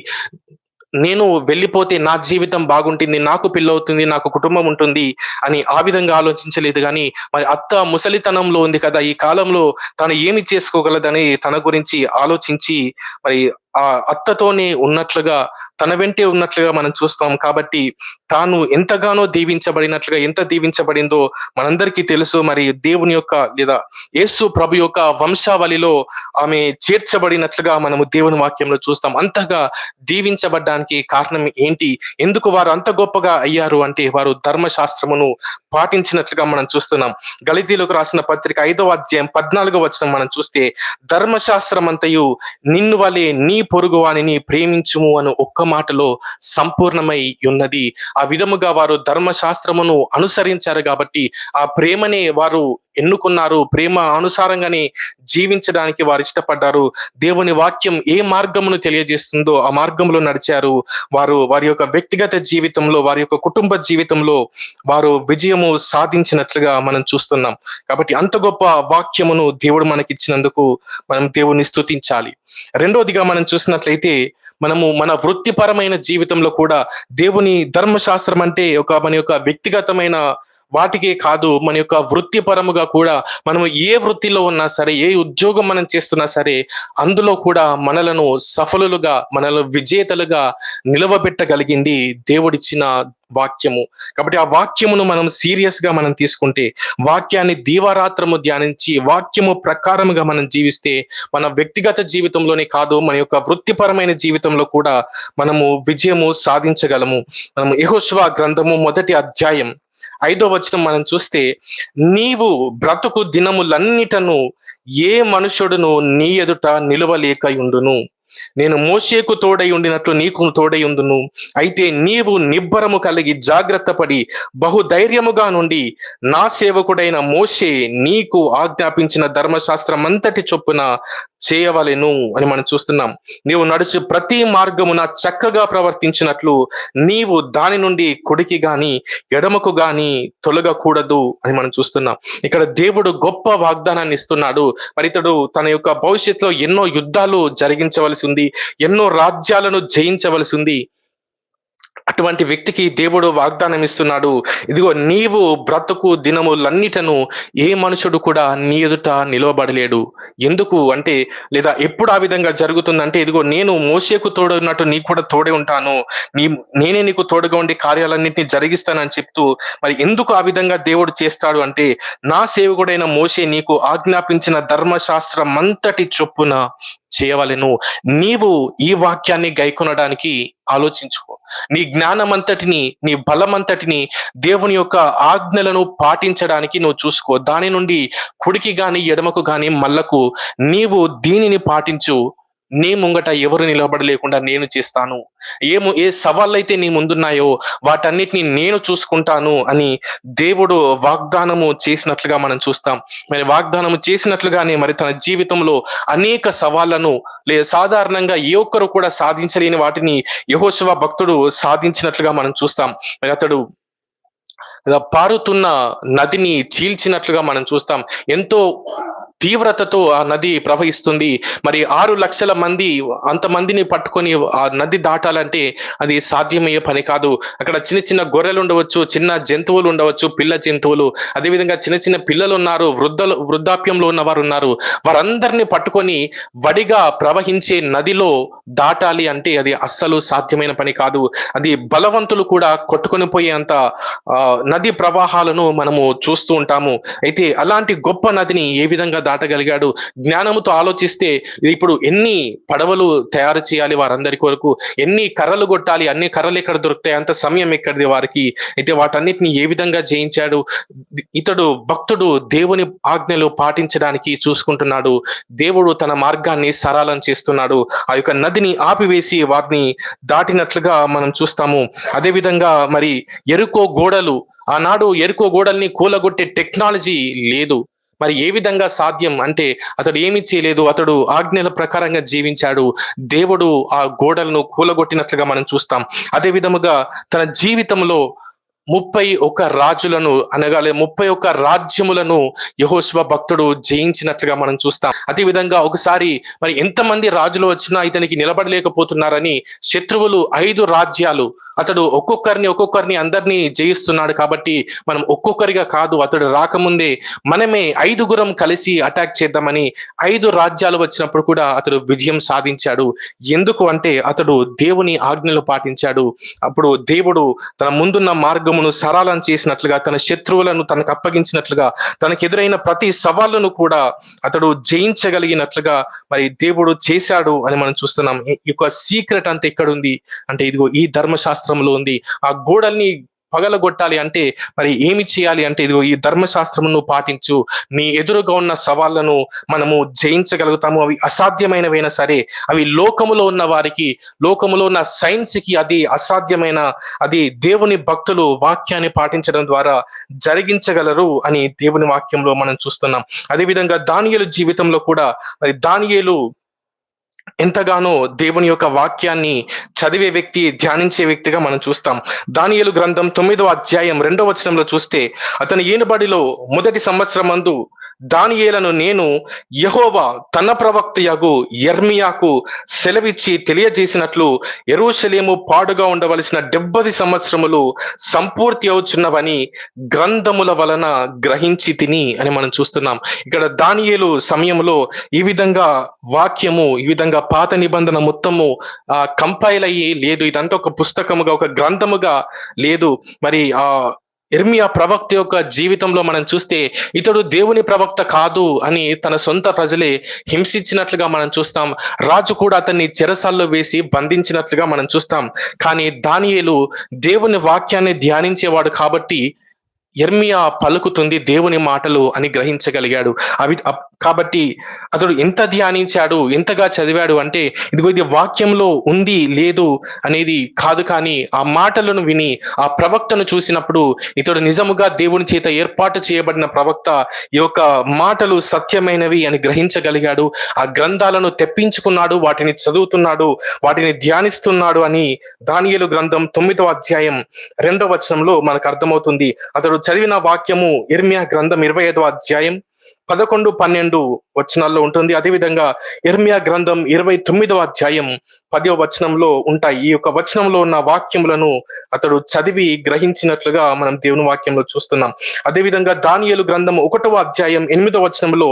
నేను వెళ్ళిపోతే నా జీవితం బాగుంటుంది, నాకు పిల్లవుతుంది, నాకు కుటుంబం ఉంటుంది అని ఆ విధంగా ఆలోచించలేదు. కానీ మరి అత్త ముసలితనంలో ఉంది కదా, ఈ కాలంలో తను ఏమి చేసుకోగలదని తన గురించి ఆలోచించి మరి ఆ అత్తతోనే ఉన్నట్లుగా, తన వెంటే ఉన్నట్లుగా మనం చూస్తాం. కాబట్టి తాను ఎంతగానో దీవించబడినట్లుగా, ఎంత దీవించబడిందో మనందరికీ తెలుసు. మరి దేవుని యొక్క, లేదా యేసు ప్రభు యొక్క వంశావళిలో ఆమె చేర్చబడినట్లుగా మనము దేవుని వాక్యంలో చూస్తాం. అంతగా దీవించబడ్డానికి కారణం ఏంటి? ఎందుకు వారు అంత గొప్పగా అయ్యారు అంటే, వారు ధర్మశాస్త్రమును పాటించినట్లుగా మనం చూస్తున్నాం. గలతీయులకు రాసిన పత్రిక 5వ అధ్యాయం 14వ వచనం మనం చూస్తే, ధర్మశాస్త్రం అంతయు నిన్ను వలె నీ పొరుగు వానిని ప్రేమించుము అను ఒక్క మాటలో సంపూర్ణమై ఉన్నది. ఆ విధముగా వారు ధర్మశాస్త్రమును అనుసరించారు కాబట్టి ఆ ప్రేమనే వారు ఎన్నుకున్నారు. ప్రేమ అనుసారంగానే జీవించడానికి వారు ఇష్టపడ్డారు. దేవుని వాక్యం ఏ మార్గమును తెలియజేస్తుందో ఆ మార్గంలో నడిచారు. వారు వారి యొక్క వ్యక్తిగత జీవితంలో, వారి యొక్క కుటుంబ జీవితంలో వారు విజయము సాధించినట్లుగా మనం చూస్తున్నాం. కాబట్టి అంత గొప్ప వాక్యమును దేవుడు మనకిచ్చినందుకు మనం దేవుని స్తుతించాలి. రెండోదిగా మనం చూసినట్లయితే, మనము మన వృత్తిపరమైన జీవితంలో కూడా దేవుని ధర్మశాస్త్రం అంటే మన యొక్క వ్యక్తిగతమైన వాటికే కాదు, మన యొక్క వృత్తిపరముగా కూడా, మనము ఏ వృత్తిలో ఉన్నా సరే, ఏ ఉద్యోగం మనం చేస్తున్నా సరే, అందులో కూడా మనలను సఫలులుగా, మనల్ని విజేతలుగా నిలవబెట్టగలిగింది దేవుడిచ్చిన వాక్యము. కాబట్టి ఆ వాక్యమును మనం సీరియస్ గా మనం తీసుకుంటే, వాక్యాన్ని దీవారాత్రము ధ్యానించి వాక్యము ప్రకారముగా మనం జీవిస్తే, మన వ్యక్తిగత జీవితంలోనే కాదు, మన యొక్క వృత్తిపరమైన జీవితంలో కూడా మనము విజయము సాధించగలము. మనము యెహోషువ గ్రంథము 1వ అధ్యాయం 5వ వచనం మనం చూస్తే, నీవు బ్రతుకు దినములన్నిటను ఏ మనుషుడును నీ ఎదుట నిలువలేకయుండును. నేను మోషేకు తోడై ఉండినట్లు నీకు తోడై ఉందును. అయితే నీవు నిబ్బరము కలిగి జాగ్రత్త పడి బహుధైర్యముగా నుండి నా సేవకుడైన మోషే నీకు ఆజ్ఞాపించిన ధర్మశాస్త్రం అంతటి చొప్పున చేయవలెను అని మనం చూస్తున్నాం. నీవు నడుచు ప్రతి మార్గమున చక్కగా ప్రవర్తించినట్లు నీవు దాని నుండి కుడికి గాని ఎడమకు గాని తొలగకూడదు అని మనం చూస్తున్నాం. ఇక్కడ దేవుడు గొప్ప వాగ్దానాన్ని ఇస్తున్నాడు. మరి ఇతడు తన యొక్క భవిష్యత్తులో ఎన్నో యుద్ధాలు జరిగించవలసి ఉంది, ఎన్నో రాజ్యాలను జయించవలసి ఉంది. అటువంటి వ్యక్తికి దేవుడు వాగ్దానం ఇస్తున్నాడు, ఇదిగో నీవు బ్రతుకు దినములన్నిటను ఏ మనుషుడు కూడా నీ ఎదుట నిలవబడలేడు. ఎందుకు అంటే, లేదా ఎప్పుడు ఆ విధంగా జరుగుతుందంటే, ఇదిగో నేను మోషేకు తోడు ఉన్నట్టు నీకు కూడా తోడే ఉంటాను, నేనే నీకు తోడుగా ఉండి కార్యాలన్నింటినీ జరిగిస్తానని చెప్తూ, మరి ఎందుకు ఆ విధంగా దేవుడు చేస్తాడు అంటే, నా సేవకుడైన మోషే నీకు ఆజ్ఞాపించిన ధర్మశాస్త్రం అంతటి చొప్పున చేయవలెను. నీవు ఈ వాక్యాన్ని గైకొనడానికి ఆలోచించుకో. నీ జ్ఞానమంతటిని, నీ బలమంతటిని దేవుని యొక్క ఆజ్ఞలను పాటించడానికి నువ్వు చూసుకో. దాని నుండి కుడికి గాని ఎడమకు గాని మళ్ళకు నీవు దీనిని పాటించు. నీ ముంగట ఎవరు నిలబడలేకుండా నేను చేస్తాను. ఏ సవాళ్ళైతే నీ ముందున్నాయో వాటన్నిటిని నేను చూసుకుంటాను అని దేవుడు వాగ్దానము చేసినట్లుగా మనం చూస్తాం. మరి వాగ్దానము చేసినట్లుగానే మరి తన జీవితంలో అనేక సవాళ్లను సాధారణంగా ఏ ఒక్కరు కూడా సాధించలేని వాటిని యెహోషువ భక్తుడు సాధించినట్లుగా మనం చూస్తాం. మరి అతడు పారుతున్న నదిని చీల్చినట్లుగా మనం చూస్తాం. ఎంతో తీవ్రతతో ఆ నది ప్రవహిస్తుంది. మరి 6 లక్షల మంది అంతమందిని పట్టుకొని ఆ నది దాటాలంటే అది సాధ్యమయ్యే పని కాదు. అక్కడ చిన్న చిన్న గొర్రెలు ఉండవచ్చు, చిన్న జంతువులు ఉండవచ్చు, పిల్ల జంతువులు, అదేవిధంగా చిన్న చిన్న పిల్లలు ఉన్నారు, వృద్ధాప్యంలో ఉన్నవారు ఉన్నారు. వారందరినీ పట్టుకొని వడిగా ప్రవహించే నదిలో దాటాలి అంటే అది అస్సలు సాధ్యమైన పని కాదు. అది బలవంతులు కూడా కొట్టుకొని పోయేంత నది ప్రవాహాలను మనము చూస్తూ ఉంటాము. అయితే అలాంటి గొప్ప నదిని ఏ విధంగా దాటగలిగాడు? జ్ఞానముతో ఆలోచిస్తే ఇప్పుడు ఎన్ని పడవలు తయారు చేయాలి వారందరి కొరకు, ఎన్ని కర్రలు కొట్టాలి, అన్ని కర్రలు ఎక్కడ దొరుకుతాయి, అంత సమయం ఎక్కడిది వారికి. అయితే వాటన్నిటిని ఏ విధంగా జయించాడు? ఇతడు భక్తుడు దేవుని ఆజ్ఞలు పాటించడానికి చూసుకుంటున్నాడు. దేవుడు తన మార్గాన్ని సరళం చేస్తున్నాడు. ఆ యొక్క నదిని ఆపివేసి వాటిని దాటినట్లుగా మనం చూస్తాము. అదే విధంగా మరి ఎరుకో గోడలు, ఆనాడు ఎరుకో గోడల్ని కూలగొట్టే టెక్నాలజీ లేదు. మరి ఏ విధంగా సాధ్యం అంటే, అతడు ఏమి చేయలేదు, అతడు ఆజ్ఞల ప్రకారంగా జీవించాడు. దేవుడు ఆ గోడలను కూలగొట్టినట్లుగా మనం చూస్తాం. అదే విధముగా తన జీవితంలో 31 రాజులను అనగా 31 రాజ్యములను యెహోషువ భక్తుడు జయించినట్లుగా మనం చూస్తాం. అదే విధంగా ఒకసారి మరి ఎంతమంది రాజులు వచ్చినా ఇతనికి నిలబడలేకపోతున్నారని శత్రువులు 5 రాజ్యాలు, అతడు ఒక్కొక్కరిని అందరినీ జయిస్తున్నాడు కాబట్టి మనం ఒక్కొక్కరిగా కాదు, అతడు రాకముందే మనమే 5గురం కలిసి అటాక్ చేద్దామని 5 రాజ్యాలు వచ్చినప్పుడు కూడా అతడు విజయం సాధించాడు. ఎందుకు అంటే అతడు దేవుని ఆజ్ఞలు పాటించాడు. అప్పుడు దేవుడు తన ముందున్న మార్గమును సరళం చేసినట్లుగా, తన శత్రువులను తనకు అప్పగించినట్లుగా, తనకు ఎదురైన ప్రతి సవాళ్ళను కూడా అతడు జయించగలిగినట్లుగా మరి దేవుడు చేశాడు అని మనం చూస్తున్నాం. ఈ యొక్క సీక్రెట్ అంతా ఎక్కడుంది అంటే, ఇదిగో ఈ ధర్మశాస్త్రంలో ఉంది. ఆ గోడల్ని పగలగొట్టాలి అంటే మరి ఏమి చేయాలి అంటే, ఇదిగో ఈ ధర్మశాస్త్రమును పాటించు. నీ ఎదురుగా ఉన్న సవాళ్లను మనము జయించగలుగుతాము. అవి అసాధ్యమైనవైనా సరే, అవి లోకములో ఉన్న వారికి, లోకములో ఉన్న సైన్స్ కి అది అసాధ్యమైన, అది దేవుని భక్తులు వాక్యాన్ని పాటించడం ద్వారా జరిగించగలరు అని దేవుని వాక్యంలో మనం చూస్తున్నాం. అదేవిధంగా దానియేలు జీవితంలో కూడా మరి దానియేలు ఎంతగానో దేవుని యొక్క వాక్యాన్ని చదివే వ్యక్తి, ధ్యానించే వ్యక్తిగా మనం చూస్తాం. దానియేలు గ్రంథం 9వ అధ్యాయం 2వ వచనంలో చూస్తే, అతని ఏలుబడిలో మొదటి సంవత్సరమందు దానియేలను నేను యెహోవా తన ప్రవక్తయగు యెర్మీయాకు సెలవిచ్చి తెలియజేసినట్లు యెరూషలేము పాడుగా ఉండవలసిన 70 సంవత్సరములు సంపూర్తి అవుచున్నవని గ్రంథముల వలన గ్రహించి తిని అని మనం చూస్తున్నాం. ఇక్కడ దానియేలు సమయంలో ఈ విధంగా వాక్యము, ఈ విధంగా పాత నిబంధన మొత్తము కంపైల్ అయ్యి లేదు. ఇదంతా ఒక పుస్తకముగా, ఒక గ్రంథముగా లేదు. మరి యెర్మీయా ప్రవక్త యొక్క జీవితంలో మనం చూస్తే ఇతడు దేవుని ప్రవక్త కాదు అని తన సొంత ప్రజలే హింసించినట్లుగా మనం చూస్తాం. రాజు కూడా అతన్ని చెరసాల్లో వేసి బంధించినట్లుగా మనం చూస్తాం. కానీ దానియేలు దేవుని వాక్యాన్ని ధ్యానించేవాడు కాబట్టి యెర్మీయా పలుకుతుంది దేవుని మాటలు అని గ్రహించగలిగాడు. కాబట్టి అతడు ఎంత ధ్యానించాడు, ఎంతగా చదివాడు అంటే, ఇదిగో ఇది వాక్యంలో ఉంది, లేదు అనేది కాదు కానీ, ఆ మాటలను విని, ఆ ప్రవక్తను చూసినప్పుడు, ఇతడు నిజముగా దేవుని చేత ఏర్పాటు చేయబడిన ప్రవక్త, ఈ యొక్క మాటలు సత్యమైనవి అని గ్రహించగలిగాడు. ఆ గ్రంథాలను తెప్పించుకున్నాడు, వాటిని చదువుతున్నాడు, వాటిని ధ్యానిస్తున్నాడు అని దానియేలు గ్రంథం 9వ అధ్యాయం 2వ వచనంలో మనకు అర్థమవుతుంది. అతడు చదివిన వాక్యము యిర్మీయా గ్రంథం 25వ అధ్యాయం 11, 12 వచనాల్లో ఉంటుంది. అదేవిధంగా యిర్మీయా గ్రంథం 29వ అధ్యాయం 10వ వచనంలో ఉంటాయి. ఈ యొక్క వచనంలో ఉన్న వాక్యములను అతడు చదివి గ్రహించినట్లుగా మనం దేవుని వాక్యంలో చూస్తున్నాం. అదేవిధంగా దానియేలు గ్రంథం 1వ అధ్యాయం 8వ వచనంలో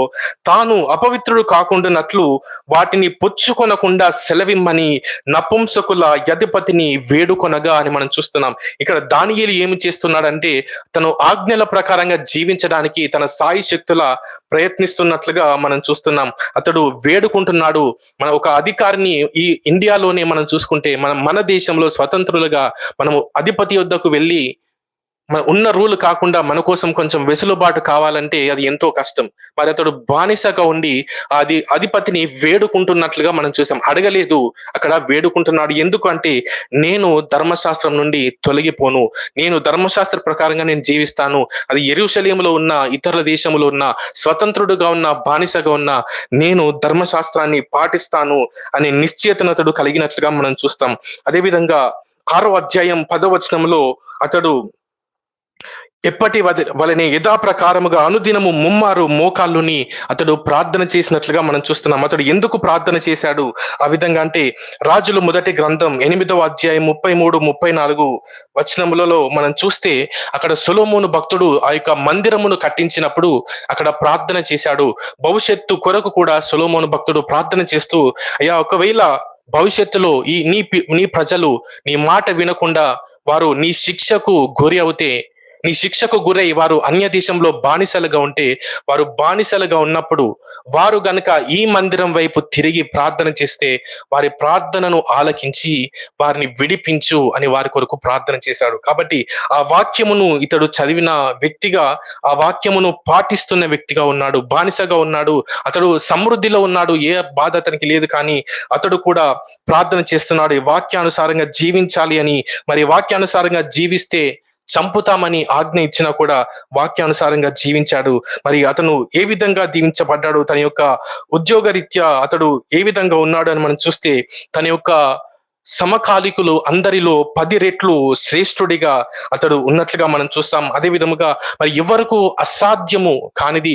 తాను అపవిత్రుడు కాకుండానట్లు వాటిని పుచ్చుకొనకుండా సెలవిమ్మని నపుంసకుల అధిపతిని వేడుకొనగా అని మనం చూస్తున్నాం. ఇక్కడ దానియేలు ఏమి చేస్తున్నాడంటే, తను ఆజ్ఞల ప్రకారంగా జీవించడానికి తన సాయి శక్తుల ప్రయత్నిస్తున్నట్లుగా మనం చూస్తున్నాం. అతడు వేడుకుంటున్నాడు. మన ఒక అధికారిని ఈ ఇండియాలోనే మనం చూసుకుంటే, మన దేశంలో స్వతంత్రులుగా మనము అధిపతి యొద్దకు వెళ్ళి ఉన్న రూల్ కాకుండా మన కోసం కొంచెం వెసులుబాటు కావాలంటే అది ఎంతో కష్టం. మరి అతడు బానిసగా ఉండి అది అధిపతిని వేడుకుంటున్నట్లుగా మనం చూసాం. అడగలేదు, అక్కడ వేడుకుంటున్నాడు. ఎందుకు అంటే, నేను ధర్మశాస్త్రం నుండి తొలగిపోను, నేను ధర్మశాస్త్ర ప్రకారంగా నేను జీవిస్తాను. అది యెరూషలేములో ఉన్న, ఇతరుల దేశంలో ఉన్న, స్వతంత్రుడుగా ఉన్న, బానిసగా ఉన్న నేను ధర్మశాస్త్రాన్ని పాటిస్తాను అనే నిశ్చయతను కలిగినట్లుగా మనం చూస్తాం. అదేవిధంగా 6వ అధ్యాయం 10వ వచనంలో అతడు ఎప్పటి వలనే యథాప్రకారముగా అనుదినము ముమ్మారు మోకాళ్ళుని అతడు ప్రార్థన చేసినట్లుగా మనం చూస్తున్నాం. అతడు ఎందుకు ప్రార్థన చేశాడు ఆ విధంగా అంటే, రాజుల మొదటి గ్రంథం 8వ అధ్యాయం 33, 34 వచనములలో మనం చూస్తే, అక్కడ సొలొమోను భక్తుడు ఆ యొక్క మందిరమును కట్టించినప్పుడు అక్కడ ప్రార్థన చేశాడు. భవిష్యత్తు కొరకు కూడా సొలొమోను భక్తుడు ప్రార్థన చేస్తూ, అయ్యా ఒకవేళ భవిష్యత్తులో నీ ప్రజలు నీ మాట వినకుండా వారు నీ శిక్షకు గురై వారు అన్య దేశంలో బానిసలుగా ఉంటే, వారు బానిసలుగా ఉన్నప్పుడు వారు గనక ఈ మందిరం వైపు తిరిగి ప్రార్థన చేస్తే, వారి ప్రార్థనను ఆలకించి వారిని విడిపించు అని వారి కొరకు ప్రార్థన చేశాడు. కాబట్టి ఆ వాక్యమును ఇతడు చదివిన వ్యక్తిగా, ఆ వాక్యమును పాటిస్తున్న వ్యక్తిగా ఉన్నాడు. బానిసగా ఉన్నాడు, అతడు సమృద్ధిలో ఉన్నాడు, ఏ బాధ అతనికి లేదు, కానీ అతడు కూడా ప్రార్థన చేస్తున్నాడు. ఈ వాక్యానుసారంగా జీవించాలి అని. మరి వాక్యానుసారంగా జీవిస్తే చంపుతామని ఆజ్ఞ ఇచ్చినా కూడా వాక్యానుసారంగా జీవించాడు. మరి అతను ఏ విధంగా దీవించబడ్డాడు, తన యొక్క ఉద్యోగరీత్యా అతడు ఏ విధంగా ఉన్నాడు అని మనం చూస్తే, తన యొక్క సమకాలికులు అందరిలో 10 రెట్లు శ్రేష్ఠుడిగా అతడు ఉన్నట్లుగా మనం చూస్తాం. అదే విధముగా మరి ఎవరకు అసాధ్యము కానిది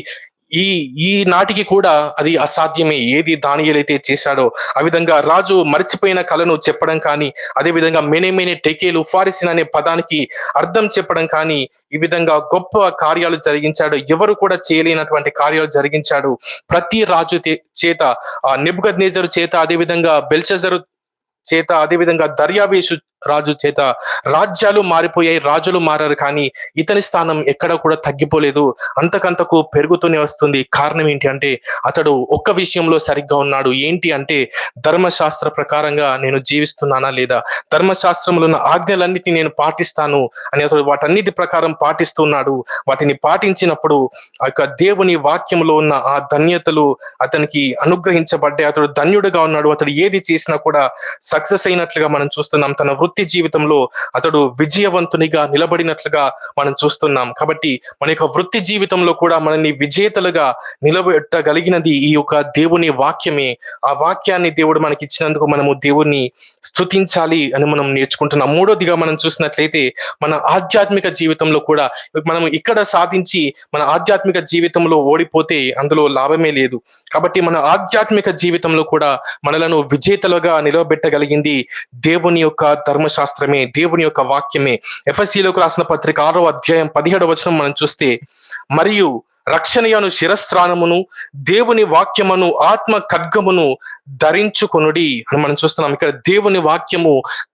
ఈ ఈ నాటికి కూడా అది అసాధ్యమే, ఏది దానియేలైతే చేశాడో. ఆ విధంగా రాజు మర్చిపోయిన కళను చెప్పడం కానీ, అదే విధంగా మెనే టెకేలు ఫారిసిన్ అనే పదానికి అర్థం చెప్పడం కానీ, ఈ విధంగా గొప్ప కార్యాలు జరిగించాడు. ఎవరు కూడా చేయలేనటువంటి కార్యాలు జరిగించాడు. ప్రతి రాజు చేత, నెబుకద్నెజరు చేత, అదే విధంగా బెల్షజరు చేత, అదే విధంగా దర్యావేషు రాజు చేత రాజ్యాలు మారిపోయాయి, రాజులు మారారు, కానీ ఇతని స్థానం ఎక్కడ కూడా తగ్గిపోలేదు, అంతకంతకు పెరుగుతూనే వస్తుంది. కారణం ఏంటి అంటే, అతడు ఒక్క విషయంలో సరిగ్గా ఉన్నాడు. ఏంటి అంటే, ధర్మశాస్త్ర ప్రకారంగా నేను జీవిస్తున్నానా లేదా, ధర్మశాస్త్రంలో ఉన్న ఆజ్ఞలన్నిటిని నేను పాటిస్తాను అని అతడు వాటన్నిటి ప్రకారం పాటిస్తున్నాడు. వాటిని పాటించినప్పుడు ఆ యొక్క దేవుని వాక్యంలో ఉన్న ఆ ధన్యతలు అతనికి అనుగ్రహించబడ్డాయి. అతడు ధన్యుడుగా ఉన్నాడు. అతడు ఏది చేసినా కూడా సక్సెస్ అయినట్లుగా మనం చూస్తున్నాం. తన వృత్తి జీవితంలో అతడు విజయవంతునిగా నిలబడినట్లుగా మనం చూస్తున్నాం. కాబట్టి మన యొక్క వృత్తి జీవితంలో కూడా మనల్ని విజేతలుగా నిలబెట్టగలిగినది ఈ యొక్క దేవుని వాక్యమే. ఆ వాక్యాన్ని దేవుడు మనకి ఇచ్చినందుకు మనము దేవుణ్ణి స్తుతించాలి అని మనం నేర్చుకుంటున్నాం. మూడోదిగా మనం చూసినట్లయితే, మన ఆధ్యాత్మిక జీవితంలో కూడా మనం ఇక్కడ సాధించి మన ఆధ్యాత్మిక జీవితంలో ఓడిపోతే అందులో లాభమే లేదు. కాబట్టి మన ఆధ్యాత్మిక జీవితంలో కూడా మనలను విజేతలుగా నిలబెట్టగలిగింది దేవుని యొక్క ధర్మశాస్త్రమే, దేవుని యొక్క వాక్యమే. ఎఫెసీయులకు రాసిన పత్రిక 6వ అధ్యాయం 17వ వచనం మనం చూస్తే, మరియు రక్షణయను శిరస్త్రాణమును దేవుని వాక్యమును ఆత్మ ఖడ్గమును ధరించుకొనుడి అని మనం చూస్తున్నాం. ఇక్కడ దేవుని వాక్యము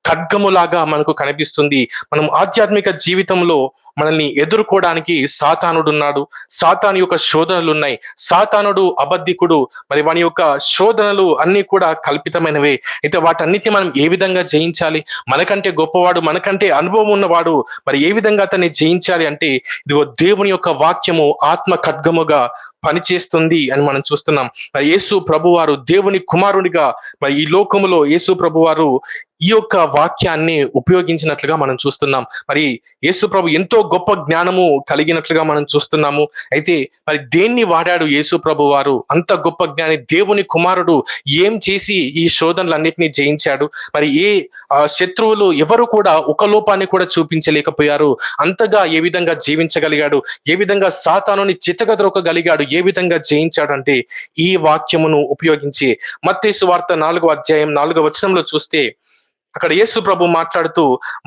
ఖడ్గములాగా మనకు కనిపిస్తుంది. మనం ఆధ్యాత్మిక జీవితంలో మనల్ని ఎదుర్కోవడానికి సాతానుడున్నాడు. సాతాను యొక్క శోధనలు ఉన్నాయి. సాతానుడు అబద్ధికుడు. మరి వాని యొక్క శోధనలు అన్ని కూడా కల్పితమైనవే. అయితే వాటన్నిటిని మనం ఏ విధంగా జయించాలి? మనకంటే గొప్పవాడు, మనకంటే అనుభవం ఉన్నవాడు, మరి ఏ విధంగా అతన్ని జయించాలి అంటే ఇదిగో దేవుని యొక్క వాక్యము ఆత్మ ఖడ్గముగా పనిచేస్తుంది అని మనం చూస్తున్నాం. మరి యేసు ప్రభువారు దేవుని కుమారునిగా మరి ఈ లోకములో యేసు ప్రభువారు ఈ యొక్క వాక్యాన్ని ఉపయోగించినట్లుగా మనం చూస్తున్నాం. మరి యేసు ప్రభు ఎంతో గొప్ప జ్ఞానము కలిగినట్లుగా మనం చూస్తున్నాము. అయితే మరి దేన్ని వాడాడు యేసు ప్రభు వారు? అంత గొప్ప జ్ఞాని దేవుని కుమారుడు ఏం చేసి ఈ శోధనలన్నిటినీ జయించాడు? మరి ఏ శత్రువులు ఎవరు కూడా ఒక లోపాన్ని కూడా చూపించలేకపోయారు. అంతగా ఏ విధంగా జీవించగలిగాడు? ఏ విధంగా సాతానుని చితకద్రొక్కగలిగాడు? ఏ విధంగా జయించాడు అంటే ఈ వాక్యమును ఉపయోగించి మత్తయి సువార్త 4వ అధ్యాయం 4వ వచనంలో చూస్తే అక్కడ యేసు ప్రభు మాట్లాడుతూ,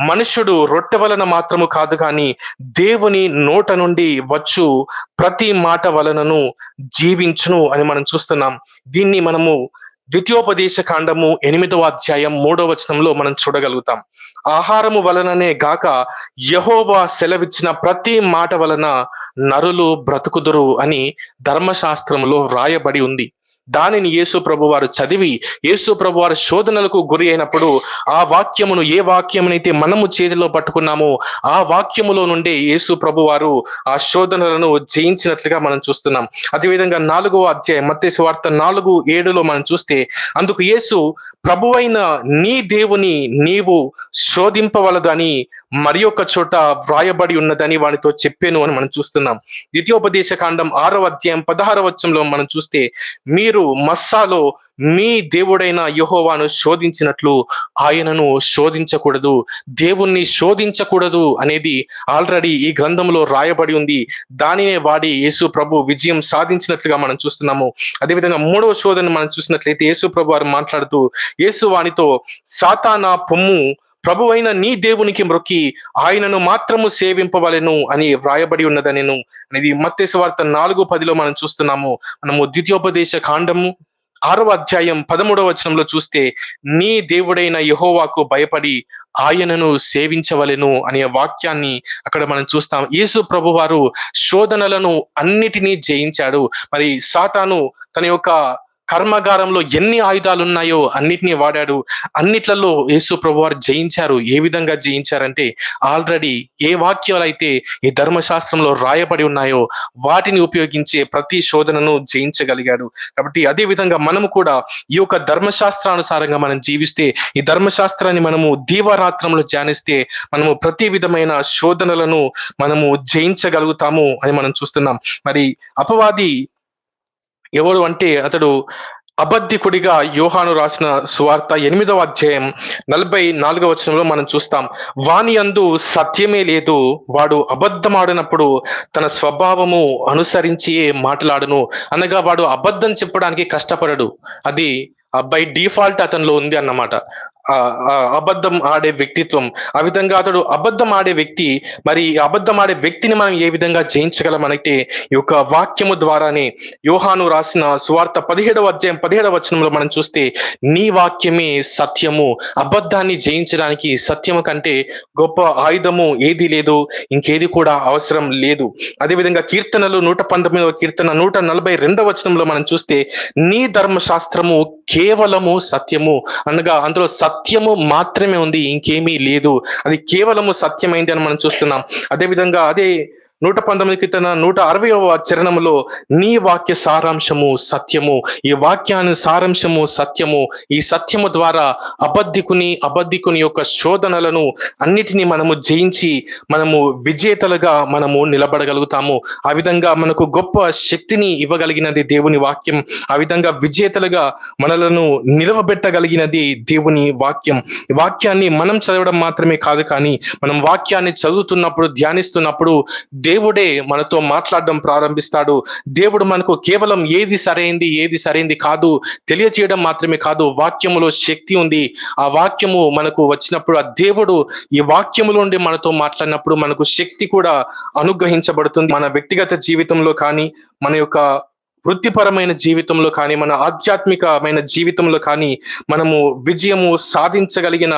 మనుష్యుడు రొట్టె వలన మాత్రము కాదు కానీ దేవుని నోట నుండి వచ్చు ప్రతి మాట వలనను జీవించును అని మనం చూస్తున్నాం. దీన్ని మనము ద్వితీయోపదేశ కాండము 8వ అధ్యాయం 3వ వచనంలో మనం చూడగలుగుతాం. ఆహారము వలననే గాక యెహోవా సెలవిచ్చిన ప్రతి మాట వలన నరులు బ్రతుకుదురు అని ధర్మశాస్త్రములో వ్రాయబడి ఉంది. దానిని యేసు ప్రభు వారు చదివి యేసు ప్రభు వారు శోధనలకు గురి అయినప్పుడు ఆ వాక్యమును, ఏ వాక్యమునైతే మనము చేతిలో పట్టుకున్నామో ఆ వాక్యములో నుండి యేసు ప్రభు వారు ఆ శోధనలను జయించినట్లుగా మనం చూస్తున్నాం. అదేవిధంగా 4వ అధ్యాయం మత్తయి సువార్త 4:7లో మనం చూస్తే అందుకు యేసు, ప్రభువైన నీ దేవుని నీవు శోధింపవలదని మరి ఒక చోట వ్రాయబడి ఉన్నదని వానితో చెప్పాను అని మనం చూస్తున్నాం. ద్వితీయోపదేశ కాండం 6వ అధ్యాయం 16వ వచనంలో మనం చూస్తే, మీరు మస్సాలో మీ దేవుడైన యెహోవాను శోధించినట్లు ఆయనను శోధించకూడదు. దేవుణ్ణి శోధించకూడదు అనేది ఆల్రెడీ ఈ గ్రంథంలో రాయబడి ఉంది. దానినే వాడి యేసు ప్రభు విజయం సాధించినట్లుగా మనం చూస్తున్నాము. అదేవిధంగా 3వ శోధన మనం చూసినట్లయితే యేసు ప్రభు వారు మాట్లాడుతూ యేసు వానితో, సాతానా పొమ్ము, ప్రభువైన నీ దేవునికి మ్రొక్కి ఆయనను మాత్రము సేవింపవలెను అని వ్రాయబడి ఉన్నదనెను అనేది మత్తయి సువార్త 4:10లో మనం చూస్తున్నాము. మనము ద్వితీయోపదేశ కాండము 6వ అధ్యాయం 13వ వచనంలో చూస్తే, నీ దేవుడైన యెహోవాకు భయపడి ఆయనను సేవించవలెను అనే వాక్యాన్ని అక్కడ మనం చూస్తాం. యేసు ప్రభువారు శోధనలను అన్నిటినీ జయించాడు. మరి సాతాను తన యొక్క కర్మాగారంలో ఎన్ని ఆయుధాలు ఉన్నాయో అన్నిటినీ వాడాడు. అన్నిట్లలో యేసు ప్రభువారు జయించారు. ఏ విధంగా జయించారంటే ఆల్రెడీ ఏ వాక్యాలు అయితే ఈ ధర్మశాస్త్రంలో రాయబడి ఉన్నాయో వాటిని ఉపయోగించే ప్రతి శోధనను జయించగలిగాడు. కాబట్టి అదే విధంగా మనము కూడా ఈ యొక్క ధర్మశాస్త్రానుసారంగా మనం జీవిస్తే, ఈ ధర్మశాస్త్రాన్ని మనము దీవారాత్రంలో ధ్యానిస్తే మనము ప్రతి విధమైన శోధనలను మనము జయించగలుగుతాము అని మనం చూస్తున్నాం. మరి అపవాది ఎవరు అంటే అతడు అబద్ధికుడిగా యోహాను రాసిన సువార్త 8వ అధ్యాయం 44వ వచనంలో మనం చూస్తాం. వాని యందు సత్యమే లేదు, వాడు అబద్ధమాడినప్పుడు తన స్వభావము అనుసరించి మాట్లాడును. అనగా వాడు అబద్ధం చెప్పడానికి కష్టపడడు. అది బై డిఫాల్ట్ అతనిలో ఉంది అన్నమాట. అబద్ధం ఆడే వ్యక్తిత్వం. ఆ విధంగా అతడు అబద్ధం ఆడే వ్యక్తి. మరి అబద్ధం ఆడే వ్యక్తిని మనం ఏ విధంగా జయించగలమంటే ఈ యొక్క వాక్యము ద్వారానే. యోహాను రాసిన సువార్త 17వ అధ్యాయం 17వ వచనంలో మనం చూస్తే, నీ వాక్యమే సత్యము. అబద్ధాన్ని జయించడానికి సత్యము కంటే గొప్ప ఆయుధము ఏది లేదు, ఇంకేది కూడా అవసరం లేదు. అదేవిధంగా కీర్తనలు 119వ కీర్తన 142వ వచనంలో మనం చూస్తే, నీ ధర్మశాస్త్రము కేవలము సత్యము. అనగా అందులో సత్యము మాత్రమే ఉంది, ఇంకేమీ లేదు. అది కేవలము సత్యమైంది అని మనం చూస్తున్నాం. అదేవిధంగా అదే 119 కీర్తన 160వ చరణములో, నీ వాక్య సారాంశము సత్యము. ఈ వాక్యాన్ని సారాంశము సత్యము. ఈ సత్యము ద్వారా అబద్ధికుని యొక్క శోధనలను అన్నిటినీ మనము జయించి మనము విజేతలుగా మనము నిలబడగలుగుతాము. ఆ విధంగా మనకు గొప్ప శక్తిని ఇవ్వగలిగినది దేవుని వాక్యం. ఆ విధంగా విజేతలుగా మనలను నిలవబెట్టగలిగినది దేవుని వాక్యం. ఈ వాక్యాన్ని మనం చదవడం మాత్రమే కాదు, కానీ మనం వాక్యాన్ని చదువుతున్నప్పుడు, ధ్యానిస్తున్నప్పుడు దేవుడే మనతో మాట్లాడడం ప్రారంభిస్తాడు. దేవుడు మనకు కేవలం ఏది సరైంది కాదు తెలియచేయడం మాత్రమే కాదు, వాక్యములో శక్తి ఉంది. ఆ వాక్యము మనకు వచ్చినప్పుడు, ఆ దేవుడు ఈ వాక్యములో నుండి మనతో మాట్లాడినప్పుడు మనకు శక్తి కూడా అనుగ్రహించబడుతుంది. మన వ్యక్తిగత జీవితంలో కానీ, మన యొక్క వృత్తిపరమైన జీవితంలో కానీ, మన ఆధ్యాత్మికమైన జీవితంలో కానీ మనము విజయము సాధించగలిగిన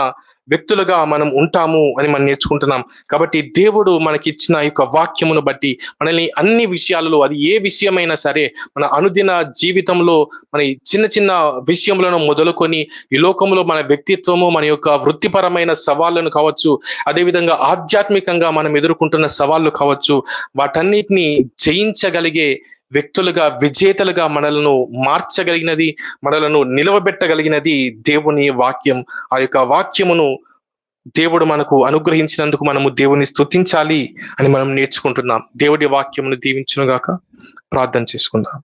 వ్యక్తులుగా మనం ఉంటాము అని మనం నేర్చుకుంటున్నాం. కాబట్టి దేవుడు మనకిచ్చిన ఈ యొక్క వాక్యమును బట్టి మనల్ని అన్ని విషయాలలో, అది ఏ విషయమైనా సరే, మన అనుదిన జీవితంలో మన ఈ చిన్న చిన్న విషయములను మొదలుకొని ఈ లోకంలో మన వ్యక్తిత్వము, మన యొక్క వృత్తిపరమైన సవాళ్ళను కావచ్చు, అదేవిధంగా ఆధ్యాత్మికంగా మనం ఎదుర్కొంటున్న సవాళ్ళు కావచ్చు, వాటన్నిటిని జయించగలిగే వ్యక్తులుగా, విజేతలుగా మనలను మార్చగలిగినది, మనలను నిలవబెట్టగలిగినది దేవుని వాక్యం. ఆ యొక్క వాక్యమును దేవుడు మనకు అనుగ్రహించినందుకు మనము దేవుని స్తుతించాలి అని మనం నేర్చుకుంటున్నాం. దేవుడి వాక్యమును దీవించును గాక. ప్రార్థన చేసుకుందాం.